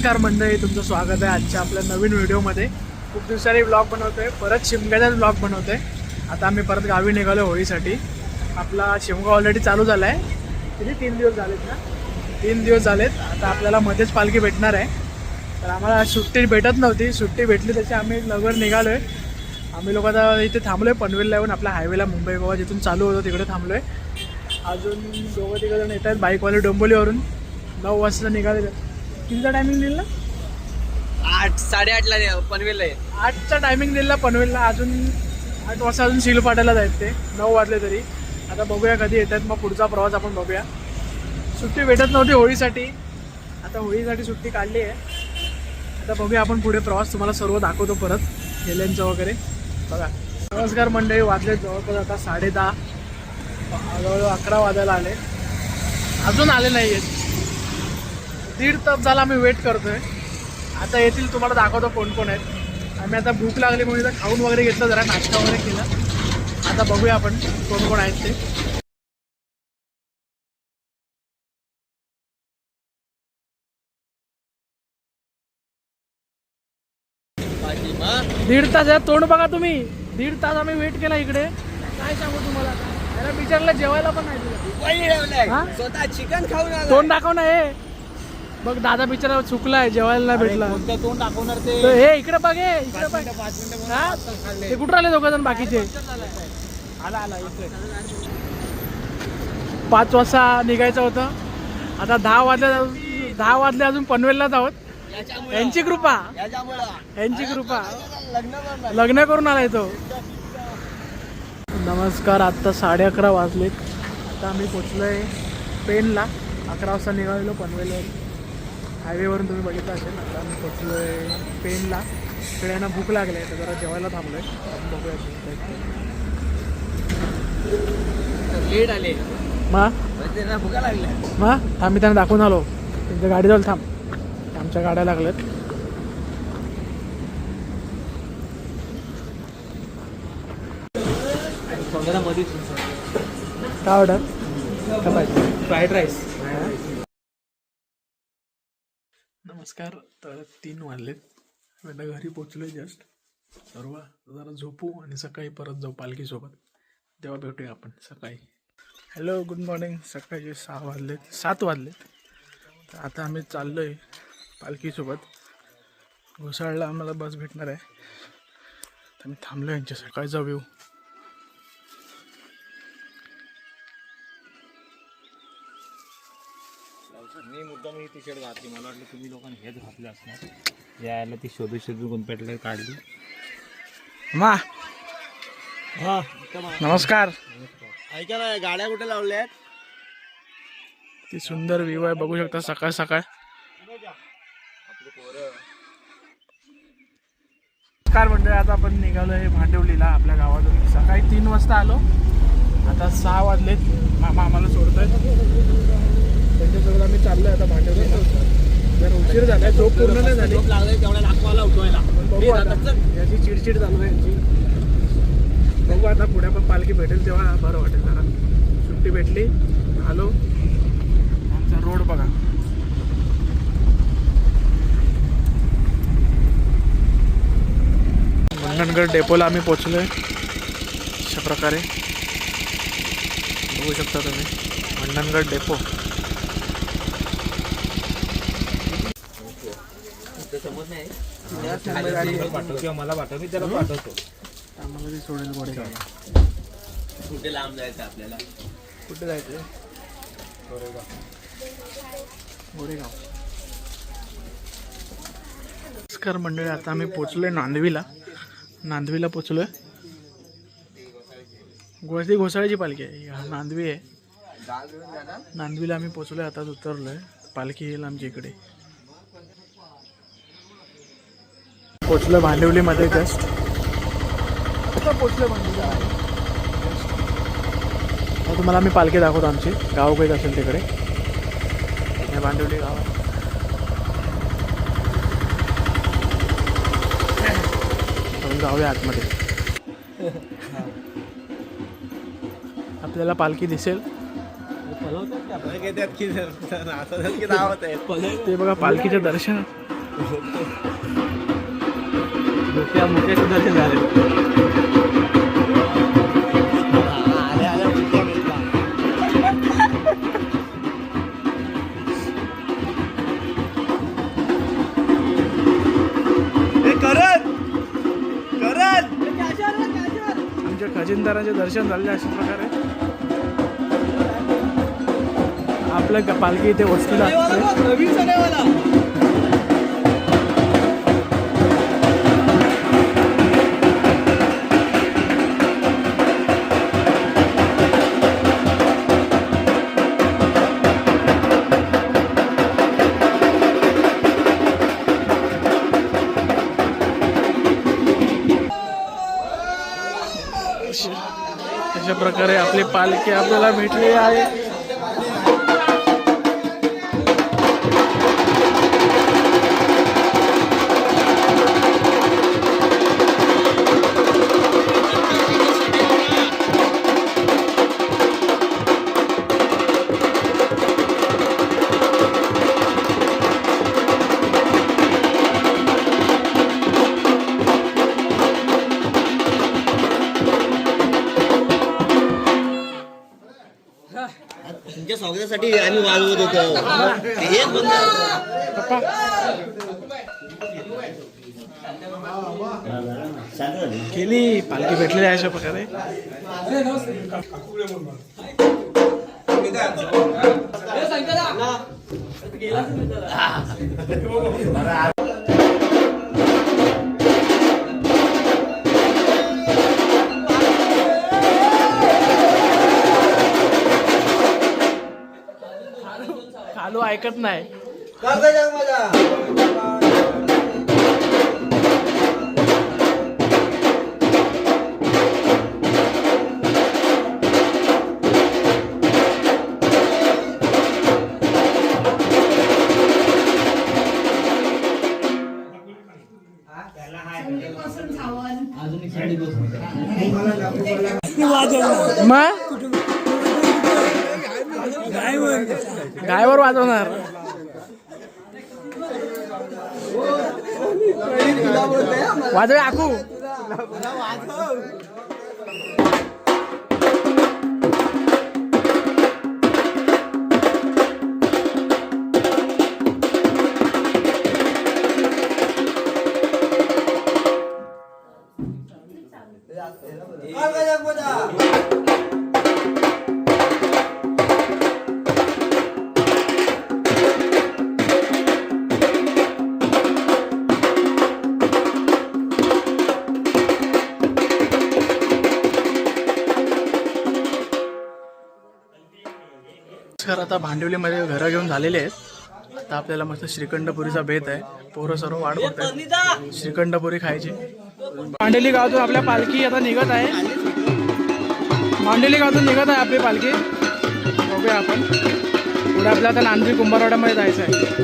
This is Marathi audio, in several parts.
नमस्कार मंडळी, तुमचं स्वागत आहे आजच्या आपल्या नवीन व्हिडिओमध्ये. खूप दिवसांनी ब्लॉग बनवतोय, परत शिमग्याचाच ब्लॉग बनवतोय. आता आम्ही परत गावी निघालो होळीसाठी. आपला शिमगा ऑलरेडी चालू झाला आहे. किती 3 दिवस झालेत ना? 3 दिवस झालेत. आता आपल्याला मध्येच पालखी भेटणार आहे. तर आम्हाला सुट्टी भेटत नव्हती, सुट्टी भेटली तशी आम्ही लवकर निघालो आहे. आम्ही लोक आता इथे थांबलो आहे पनवेलला येऊन. आपल्या हायवेला मुंबई गोवा जिथून चालू होतं तिकडे थांबलो आहे. अजून दोघं तिघं जण येत आहेत बाईकवाले डोंबिवलीवरून. 9 वाजता निघाले. कितीचा टायमिंग दिला? 8 8:30ला पनवेलला आहे. 8चा टायमिंग दिला पनवेलला. अजून 8 वाजता अजून सील पाटायला जायत ते. 9 वाजले तरी. आता बघूया कधी येतात, मग पुढचा प्रवास आपण बघूया. सुट्टी भेटत नव्हती होळीसाठी, आता होळीसाठी सुट्टी काढली आहे. आता बघूया आपण पुढे प्रवास, तुम्हाला सर्व दाखवतो परत गेल्यांचं वगैरे. बघा. नमस्कार मंडळी, वाजले जवळपास आता 10:30, जवळजवळ 11 वाजायला आले. अजून आले नाही आहेत. 1.5 तास झाला आम्ही वेट करतोय. आता येतील, तुम्हाला दाखवतो कोण कोण आहेत. आम्ही आता भूक लागली म्हणून इथं खाऊन वगैरे घेतलं, जरा नाश्ता वगैरे केला. आता बघूया आपण कोण कोण आहेत ते. दीड तास आहे, तोंड बघा तुम्ही. 1.5 तास आम्ही वेट केला इकडे. काय सांगू तुम्हाला, याला बिचारला जेवायला पण नाही दिलं. स्वतः चिकन खाऊन आला. तोंड दाखव ना. हे बघ, दादा बिचारा चुकलाय, जेवायला नाही भेटला. तोंड दाखवणार ते. हे इकडे बघ, हे इकडे बघ. ते कुठं आले दोघं जण बाकीचे? 5 वाजता निघायचं होतं. आता 10 वाजले अजून पनवेललाच आहोत. यांची कृपा, यांची कृपा. लग्न करून आलाय तो. नमस्कार, आत्ता 11:30 वाजलेत. आता आम्ही पोचलोय पेनला. 11 वाजता निघालेलो पनवेलवर. हायवेवरून तुम्ही बघितलं असेल. आता आम्ही पोचलोय पेनला. सगळ्यांना भूक लागली आहे, तर जरा जेवायला थांबलोय. बघूया लेट आले. भुका लागल्या. मग आम्ही त्यांना दाखवून आलो. त्यांच्या गाडीजवळ थांब, आमच्या गाड्या लागल्यात. काय ऑर्डर? Fried rice. नमस्कार. तर 3 वाजलेत. आता घरी पोचलोय जस्ट. सर्व जरा झोपू आणि सकाळी परत जाऊ पालखीसोबत. तेव्हा भेटूया आपण सकाळी. Hello, good morning. सकाळचे 7 वाजलेत. तर आता आम्ही चाललो आहे पालखीसोबत. घोसाळला आम्हाला बस भेटणार आहे. तर मी थांबलो यांच्या. सकाळचा व्ह्यू. मी मुद्दाम ही टी शर्ट घातली. मला वाटलं तुम्ही लोकांनी हेच घातले असणार. यायला ती शोधून गुंपेटला काढली. मा नमस्कार. ऐका ना, गाड्या कुठे लावल्यात? ती सुंदर व्ह्यू आहे, बघू शकता सकाळ सकाळ. नमस्कार मंडळी, आता आपण निघालो आहे भांडवलीला आपल्या गावातून. सकाळी 3 वाजता आलो. आता 6 वाजलेत. मामा आम्हाला सोडतोय. त्यांच्यासोबत आम्ही चाललोय आता भांडवलीला. जर उशीर झालाय, झोप पूर्ण नाही झाली. तेवढ्या दाखवायला उठवायला. बघू आता, याची चिडचिड चालू आहे यांची. बघू आता पुढे पण पालखी भेटेल तेव्हा बरं वाटेल. जरा सुट्टी भेटली, आलो. आमचा रोड बघा. मंडणगड डेपोला आम्ही पोचलोय. अशा प्रकारे बघू शकता तुम्ही मंडणगड डेपो. मला पाठव, मी त्याला पाठवतो. आम्हाला ते सोडेल गोडेगाव. कुठे लांब जायचं आपल्याला? कुठे जायचं? गोडेगाव. नमस्कार मंडळी, आता आम्ही पोचलोय नांदवीला पोचलोय. घोसाळ्याची पालखी आहे. हा नांदवी आहे. नांदवीला आम्ही पोचलोय. आता उतरलोय. पालखी येईल आमच्या इकडे. पोचलोय भांडिवलीमध्ये जस्ट. आता पोचलोय भांडिवलीला. तुम्हाला आम्ही पालखी दाखवतो आमची. गाव काही असेल तिकडे. हे भांडिवली गाव आहे. जाऊया आतमध्ये. आपल्याला पालखी दिसेल. ते बघा पालखीच्या दर्शन आमच्या खजिनदारांचे दर्शन झाले अशा प्रकारे आपलं पालखी इथे वस्तीला असते. अशा प्रकारे आपली पालखी आपल्याला भेटली आहे. तुमच्या स्वागतासाठी आम्ही वाजवत होतो. केली पालखी भेटलेली आहे अशा प्रकारे. खालू ऐकत नाही. गायवर वाजवणार. वाजवे आखू. आता भांडिवलीमध्ये घरं घेऊन झालेले आहेत. आता आपल्याला मस्त श्रीखंडपुरीचा बेत आहे. पोरं सर्व वाट बघतात श्रीखंडपुरी खायची. मांडेली गावातून आपल्या पालखी आता निघत आहे. मांडेली गावातून निघत आहे आपली पालखी. बघूया आपण पुढे आपल्याला आता नांदरी कुंभारवाड्यामध्ये जायचं आहे.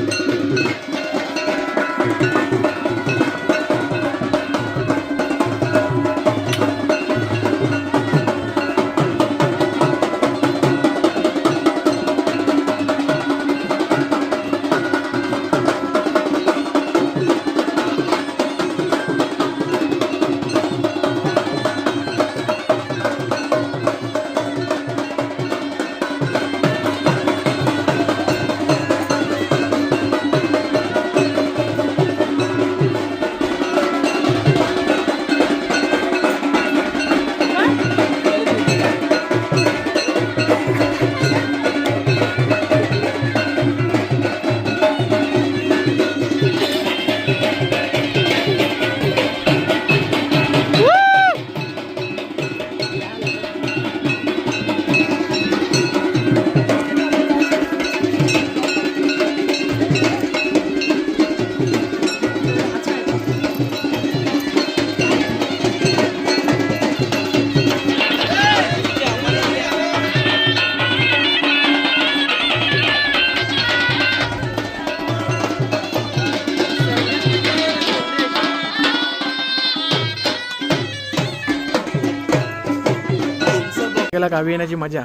पालखीला गावी येण्याची मजा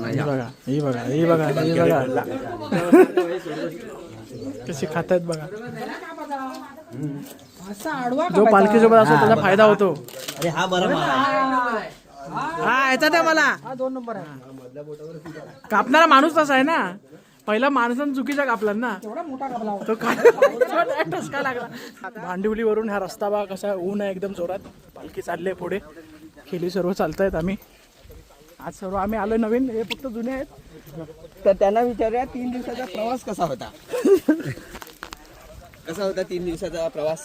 ही बघा ही बघा ही बघा ही बघा कशी खातात बघा. जो पालखीसोबत असतो त्याचा फायदा होतो. अरे हा बरा मला हा याचा द्या मला 2 नंबर कापणारा माणूस तसा आहे ना. पहिला माणसानं चुकीचा कापला ना तो ठसका लागला. भांडिवलीवरून हा रस्ता बघा कसा ऊन आहे एकदम जोरात. पालखी चालली आहे पुढे. खेळी सर्व चालतायत. आम्ही आज सर्व आम्ही आलोय नवीन. हे फक्त जुने आहेत. तर त्यांना विचारूया 3 दिवसाचा प्रवास कसा होता. कसा होता 3 दिवसाचा प्रवास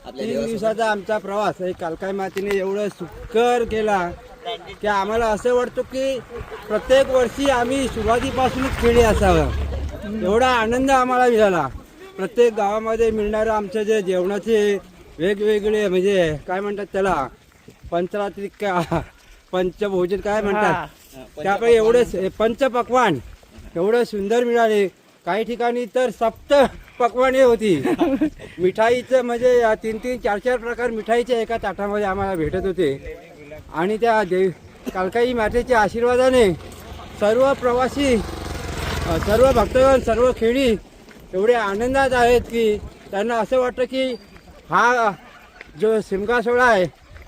आपल्या 3 देवासोबत? दिवसाचा आमचा प्रवास हे कालकाई मातीने एवढं सुकर केला की आम्हाला असं वाटतं की प्रत्येक वर्षी आम्ही सुरुवातीपासूनच खेळी असावं. एवढा आनंद आम्हाला मिळाला. प्रत्येक गावामध्ये मिळणारं आमचं जे जेवणाचे वेगवेगळे म्हणजे काय म्हणतात त्याला पंचरात्री का पंचभोजन काय म्हणतात त्यापैकी एवढे पंचपक्वान एवढं सुंदर मिळाले. काही ठिकाणी तर सप्त पक्वाने होती. मिठाईचं म्हणजे 3-3, 4-4 प्रकार मिठाईचे एका ताटामध्ये आम्हाला भेटत होते. आणि त्या कालकाई मातेच्या आशीर्वादाने सर्व प्रवासी सर्व भक्तगण सर्व खेळी एवढे आनंदात आहेत की त्यांना असं वाटतं की हा जो शिमगा सोहळा आहे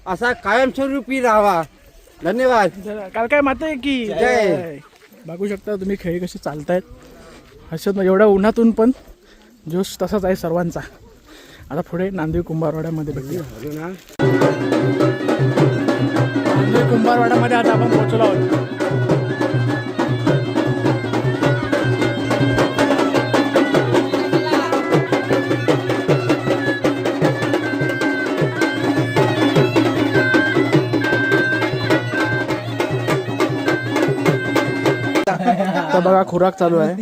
असा कायमस्वरूपी राहावा. धन्यवाद. काल काय माते की जय. बघू शकता तुम्ही खेळी कशी चालतायत. हर्षद एवढ्या उन्हातून पण जोश तसाच आहे सर्वांचा. आता पुढे नांदवी कुंभारवाड्यामध्ये भेटूया. नांदवी कुंभारवाड्यामध्ये आता आपण पोहोचलो आहोत. आता बघा खुराक चालू आहे.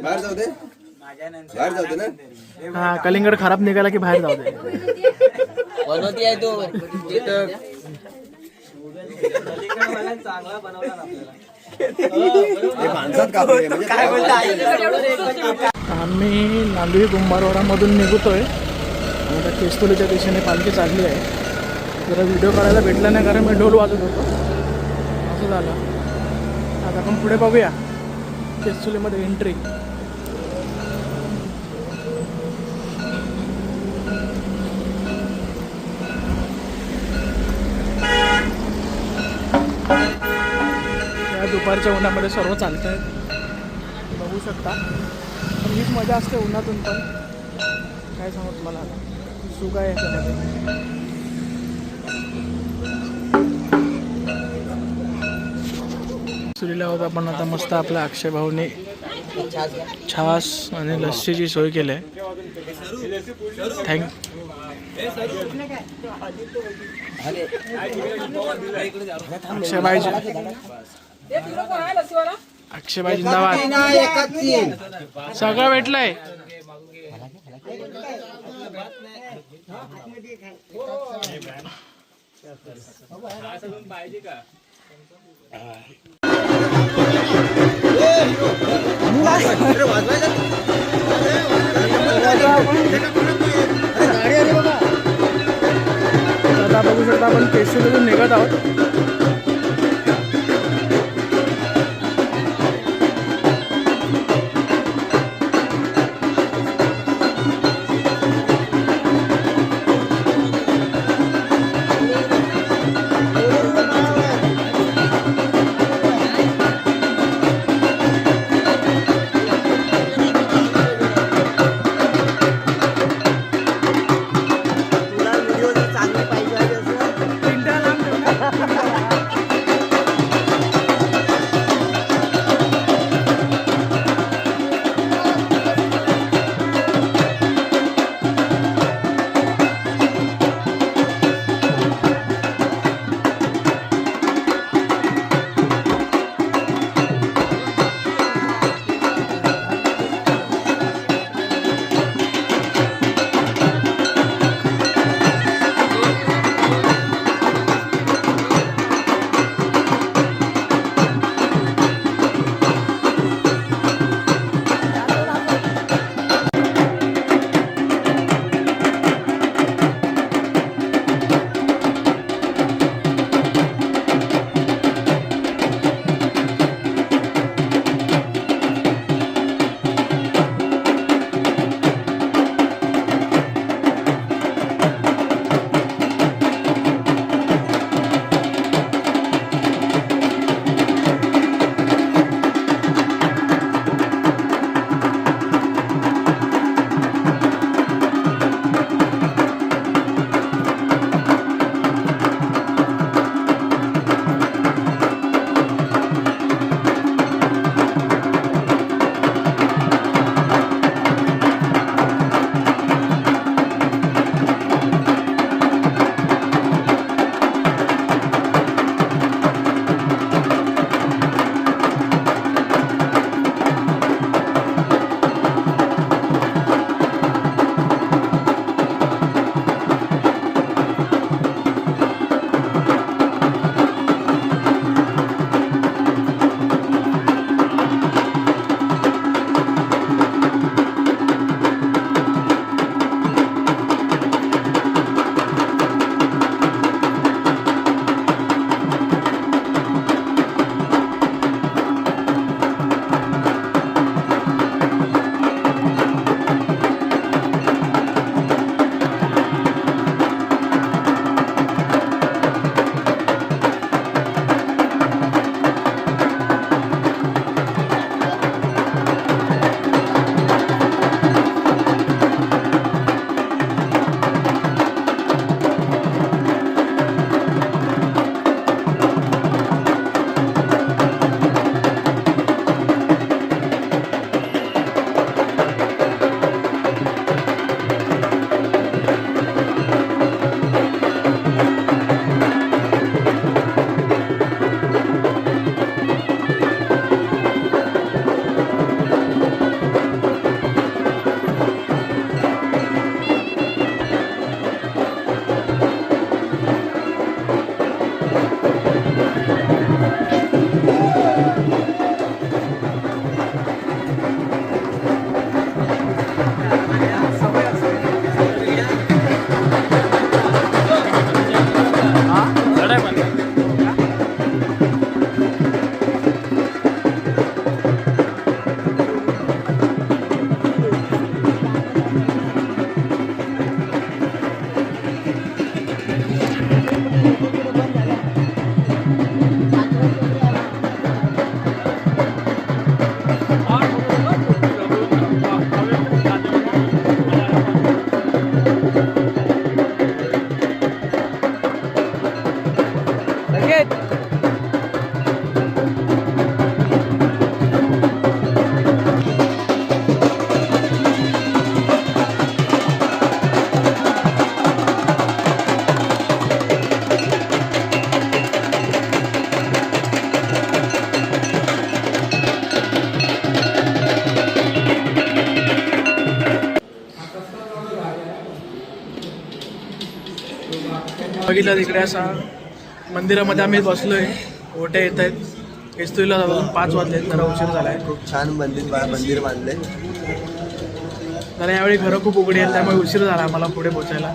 बाहेर जाऊ दे बाहेर जाऊ दे ना. हा कलिंगड खराब निघाला की बाहेर जाऊ दे. बनवती आहे तो तिथं हे माणसात कापले म्हणजे काय बोलता. आम्ही नांदवी कुंभारवाडामधून निघतोय. आता केस्तुलीच्या दिशेने पालखी चालली आहे. जरा व्हिडिओ काढायला भेटला नाही कारण मी ढोल वाजत होतो. असं झालं. आता आपण पुढे बघूया केस्तुलीमध्ये एंट्री. या दुपारच्या उन्हामध्ये सर्व चालत आहेत बघू शकता. पण हीच मजा असते उन्हातून पण. काय सांगू तुम्हाला सुख आहे याच्यामध्ये. सुरीला होता पण आता मस्त आपल्या अक्षय भाऊने छास आणि लस्सीची सोय केली आहे. अक्षयभाई जिंदाबाद. सगळं भेटलंय. आता बघू शकता आपण केशरीतून निघत आहोत. तुला व्हिडिओ जर चांगली पाहिजे असेल बघितलं तिकडे असा मंदिरामध्ये आम्ही बसलोय. ओट्या येत आहेत. केस्तुरीला जाऊन 5 वाजले, जरा उशीर झालाय. खूप छान मंदिर बांधले. जरा यावेळी घरं खूप उघडी आहेत, त्यामुळे उशीर झाला आम्हाला पुढे पोचायला.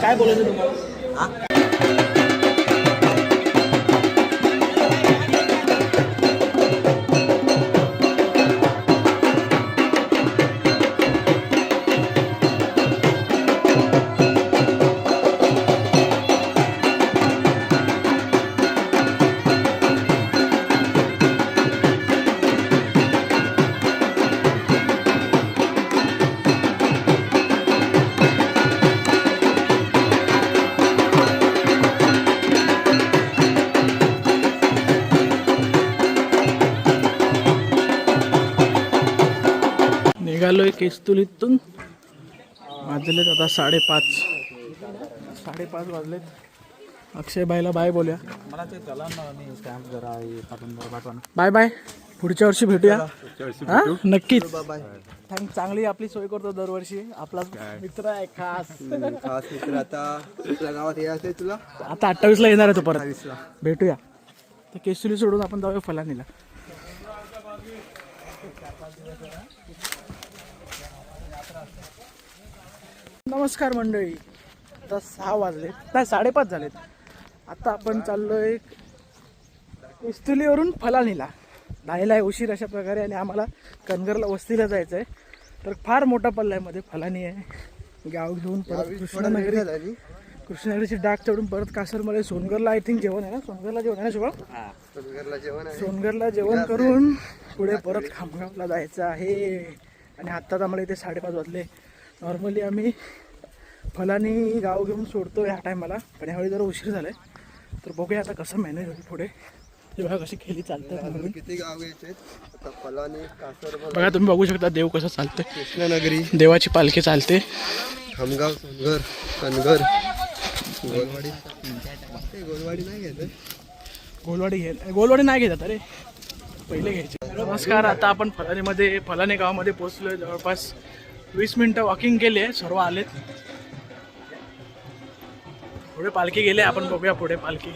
काय बोलायचं तुम्हाला? निघालोय केस्तुलीतून. वाजलेत आता 5:30 वाजलेत. अक्षय बाईला बाय बोलूया. मला ते चला ना मी स्टॅम्प जरा पाठवा. Bye bye. पुढच्या वर्षी भेटूया. हा नक्कीच. चांगली आपली सोय करतो दरवर्षी. आपला मित्र आहे खास मित्र. आता आपल्या गावात हे असेल तुला आता 28ला येणार आहे तो परत. भेटूया. तर केस्तुली सोडून आपण जाऊया फलानीला. नमस्कार मंडळी. आता 6 वाजले, नाही 5:30 झालेत. आता आपण चाललोय केस्तुलीवरून फलानीला. जायला आहे उशीर अशा प्रकारे, आणि आम्हाला कनगरला वस्तीला जायचं आहे. तर फार मोठा पल्ला आहे, मध्ये फलानी आहे. गाव घेऊन परत कृष्णानगरीची डाक चढून परत कासरमध्ये सोनगरला आय थिंक जेवण आहे ना. सोनगरला जेवण आहे ना शुभम? सोनगरला जेवण करून पुढे परत खामगावला जायचं आहे. आणि आत्ताच आम्हाला इथे 5:30 वाजले. नॉर्मली आम्ही फलानी गाव घेऊन सोडतो ह्या टायमाला, पण यावेळी जरा उशीर झालाय. तर बघूया आता कसं मॅनेज होईल पुढे. ते बघा कशी खेळी चालते. किती गाव घ्यायचे आता? फलानी, कासर, बघा तुम्ही बघू शकता देव कसं चालते. कृष्णानगरी, देवाची पालखी चालते. खामगाव, सोनगर, कनगर, गोलवाडी नाही घेत. गोलवाडी नाही घेतात. अरे पहिले घ्यायचे. नमस्कार. आता आपण फलानी गावामध्ये पोहोचलोय. जवळपास 20 मिनिटं वॉकिंग केले. सर्व आलेत. पुढे पालखी गेले. आपण बघूया पुढे पालखी.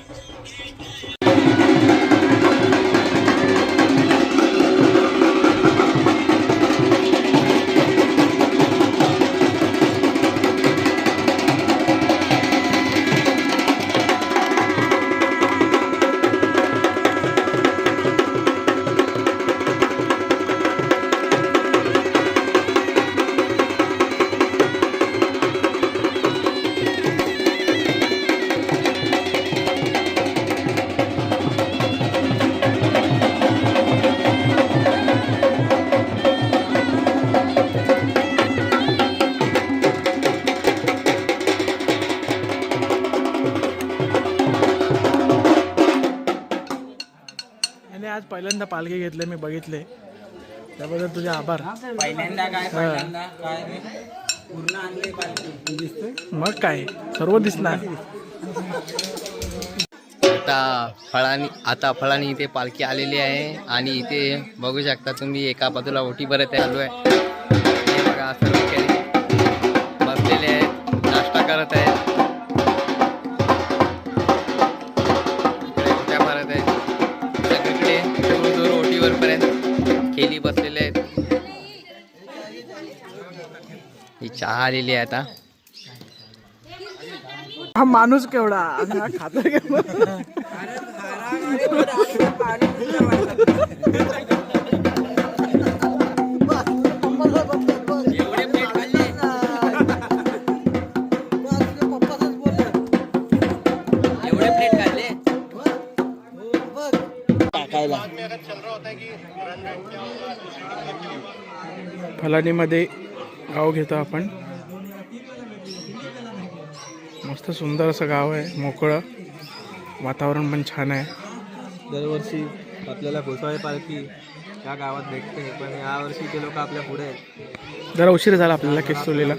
आज पहिल्यांदा पालखी घेतले, मी बघितले, त्याबद्दल तुझे आभार. मग काय सर्व दिसणार. आता फळानी इथे पालखी आलेली आहे. आणि इथे बघू शकता तुम्ही एका बाजूला ओटी भरत चालू आहे. हे बघा सर्व बसलेले आहेत, नाश्ता करत आहेत. खेली बसलेले आहेत. ही चहा आलेली आहे आता. हा माणूस केवढा खातो. फलानीमध्ये गाव घेतो आपण. मस्त सुंदर असं गाव आहे. मोकळं वातावरण पण छान आहे. दरवर्षी आपल्याला घोसाळे पालखी या गावात भेटते, पण यावर्षी ते लोक आपल्या पुढे आहेत. जरा उशीर झाला आपल्याला केस्तुलीला.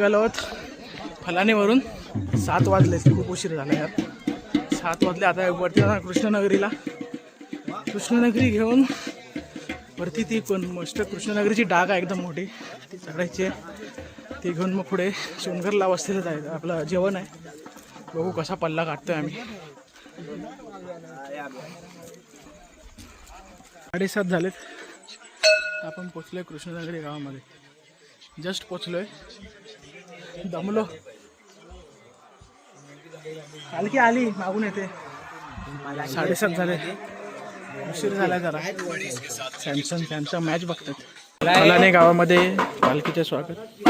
निघालो आहोत फलानेवरून. 7 वाजले, खूप उशीर झाला यार. 7 वाजले. आता वरती जाणार कृष्णनगरीला. कृष्णनगरी घेऊन वरती ती कोण मस्त कृष्णनगरीची डाग आहे एकदम मोठी, ती चढायची आहे. ती घेऊन मग पुढे सोनगरला वस्तीला जायचं. आपलं जेवण आहे, बघू कसा पल्ला काढतोय आम्ही. 7:30 झालेत. आपण पोचलोय कृष्णनगरी गावामध्ये. जस्ट पोचलोय, दमलो. हलकी आली मागून येते. 7:30 झाले, उशीर झाला जरा. सॅमसंग मॅच बघतात. फलाने गावामध्ये पालखीचे स्वागत.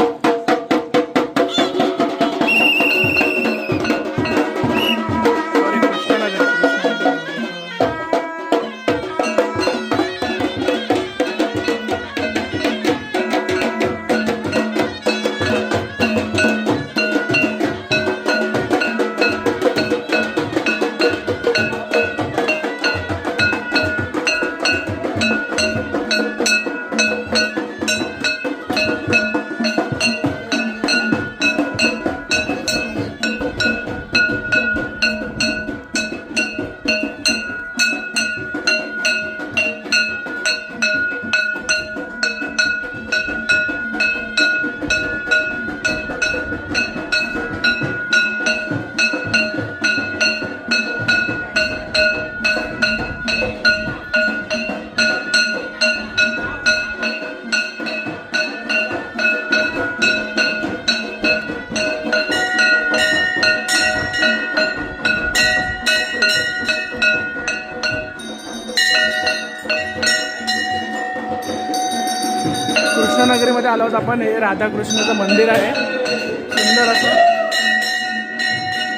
कृष्णनगरीमध्ये आलो आहोत आपण. हे राधाकृष्णाचं मंदिर आहे, सुंदर असं.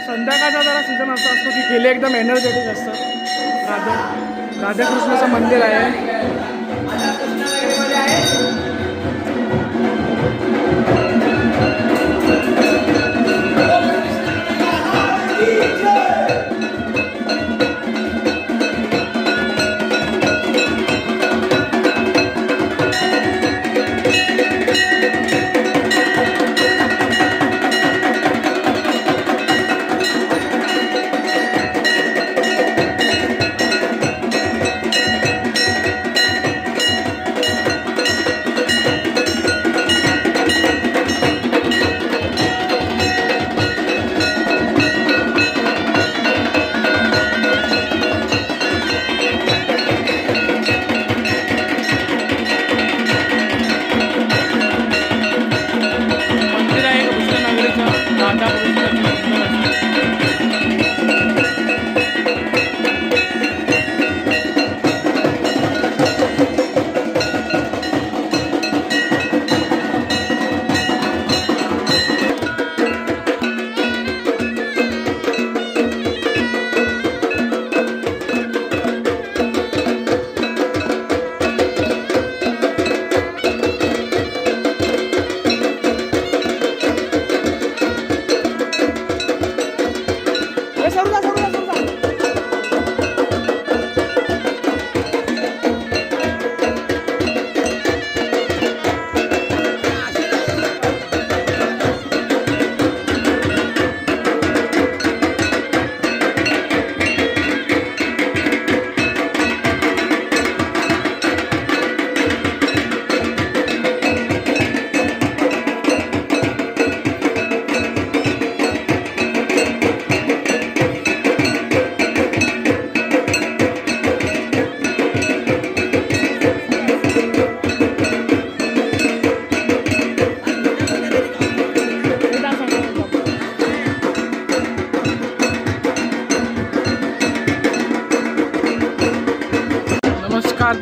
संध्याकाळचा जरा सीझन असा असतो की केले एकदम एनर्जेटिक असतं. राधाकृष्णाचं मंदिर आहे.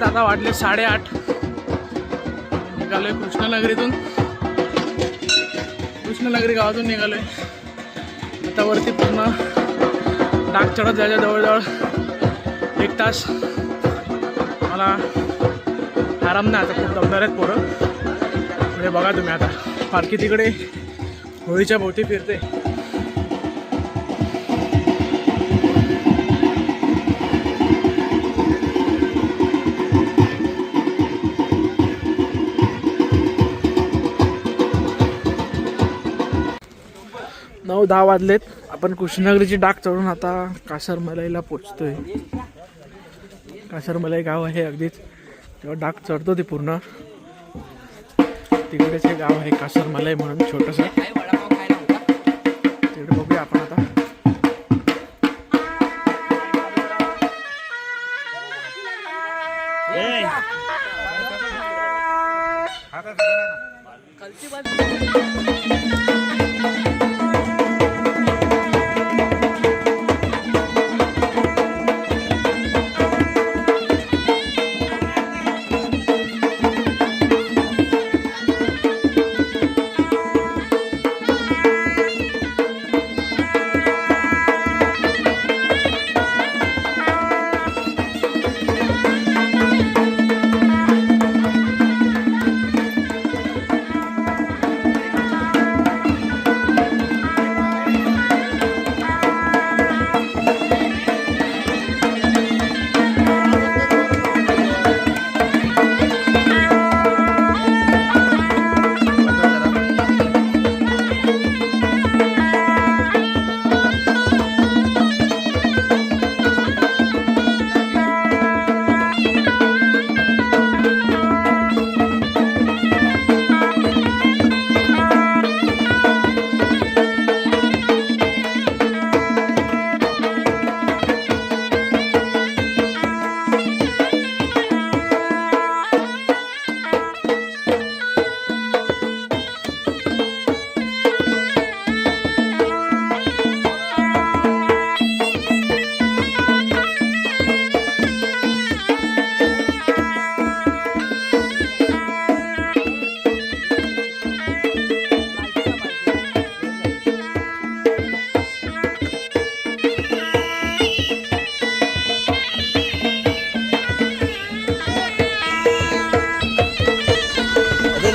आता वाजले 8:30. निघालोय कृष्णनगरीतून. कृष्णनगरी गावातून निघालोय. आता वरती पूर्ण डाग चढत जायचं. जवळजवळ 1 तास. मला आराम नाही, आता खूप दमदार आहेत पोरं. पुढे बघा तुम्ही. आता पालखी तिकडे होळीच्या भोवती फिरते. 9-10 वाजलेत. आपण कुशीनगरीची डाक चढून आता कासरमलाईला पोचतोय. कासरमलाई गाव आहे अगदीच. तेव्हा डाक चढतो ती पूर्ण तिकडेच हे गाव आहे कासरमलाई म्हणून छोटंसं. तिकडे बघूया आपण आता.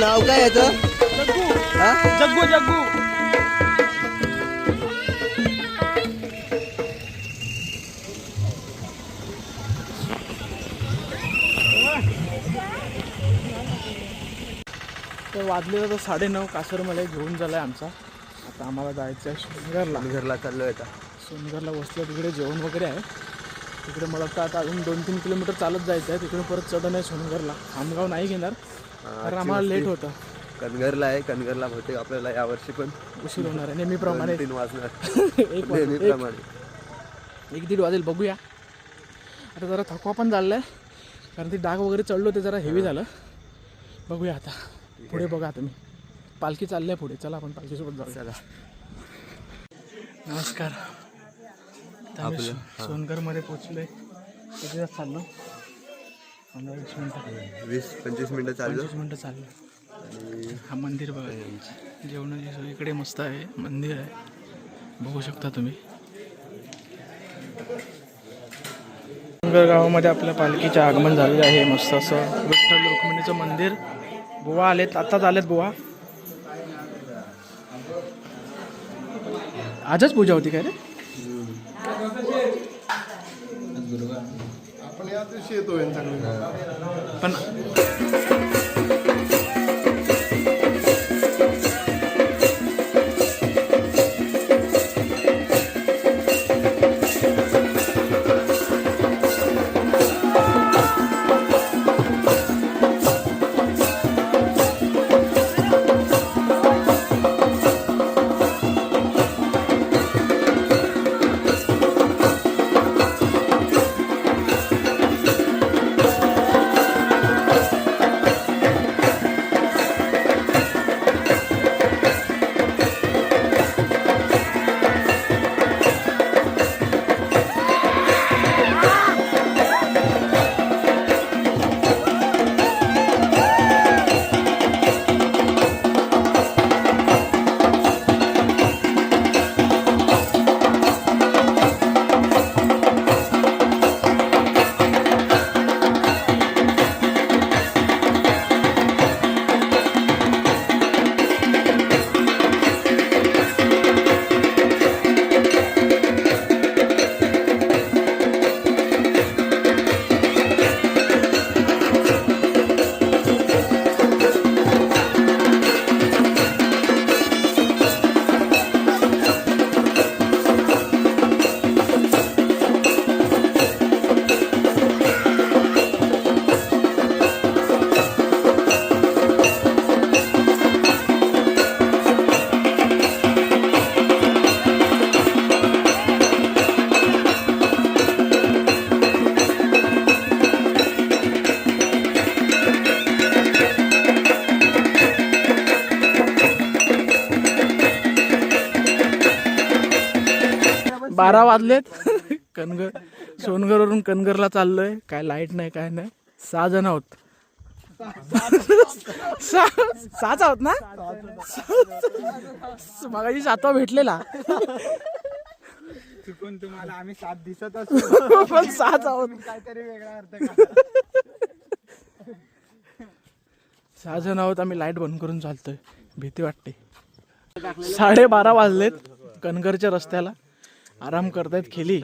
नाव काय याचं? जग्गू जग्गू. तर वाजलेलं तर 9:30. कासरमलाई घेऊन झालाय आमचा. आता आम्हाला जायचं आहे सोनगरला. घरला चाललोय आता. सोनगरला बसलं तिकडे जेवण वगैरे आहे. तिकडे मला तर आता अजून 2-3 किलोमीटर चालत जायचं आहे. तिकडे परत चढण आहे सोनगरला. खामगाव नाही घेणार कारण आम्हाला लेट होतं. कनगरला आहे. कनगरला बहुतेक आपल्याला यावर्षी पण उशीर होणार आहे नेहमीप्रमाणे. 3 वाजणार 1-1:30 वाजेल. बघूया. आता जरा थकवा पण झाला आहे कारण ती डाग वगैरे चढलो ते जरा हेवी झालं. बघूया आता पुढे. बघा तुम्ही पालखी चालली आहे पुढे. चला आपण पालखीसोबत जाऊ. चला. नमस्कार. आम्ही सोनगरमध्ये पोचलोय. किती तास चाललो? 15-20 मिनटं. 20-25 मिनिटं चाललो. 25 मिनटं चाललो. हा मंदिर बघा. जेवणाची सोय इकडे मस्त आहे. मंदिर आहे बघू शकता तुम्ही. सोनगर गावामध्ये आपल्या पालखीचे आगमन झालेले आहे. मस्त असं विठ्ठल रुक्मिणीचं मंदिर. बुवा आलेत. आत्ताच आलेत बुवा. आजच पूजा होती काय रे? पण 12 वाजलेत. कनगर सोनगरवरून कनगरला चाललोय. काय लाईट नाही काय नाही. 6 जण आहोत. 6 आहोत ना. मगाशी 7वा भेटलेला. चुकून तुम्हाला आम्ही 7 दिसत असतो पण 6 आहोत. काहीतरी वेगळा अर्थ का? 6 जण आहोत. आम्ही लाईट बंद करून चालतोय. भीती वाटते. 12:30 वाजलेत. कनगरच्या रस्त्याला आराम करतायत. खेली